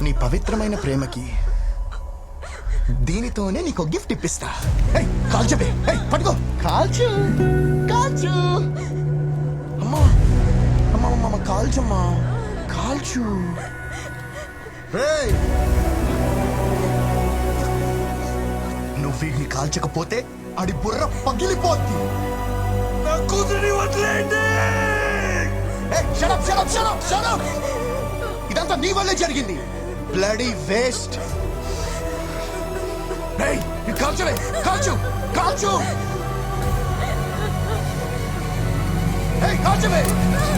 నీ పవిత్రమైన ప్రేమకి దీనితోనే నీకు గిఫ్ట్ ఇప్పిస్తా. కాల్చవే, పట్టుకో, కాల్చు కాల్చు. అమ్మా అమ్మా అమ్మ కాల్చమ్మా, కాల్చు. నువ్వు వీడిని కాల్చకపోతే ఆడి బుర్ర పగిలిపోద్ది. నా కూతురిని వదిలేయండి. ఇదంతా నీ వల్లే జరిగింది. Bloody waste. కాల్చవే, కాల్చు కాల్చు. కాల్చవే.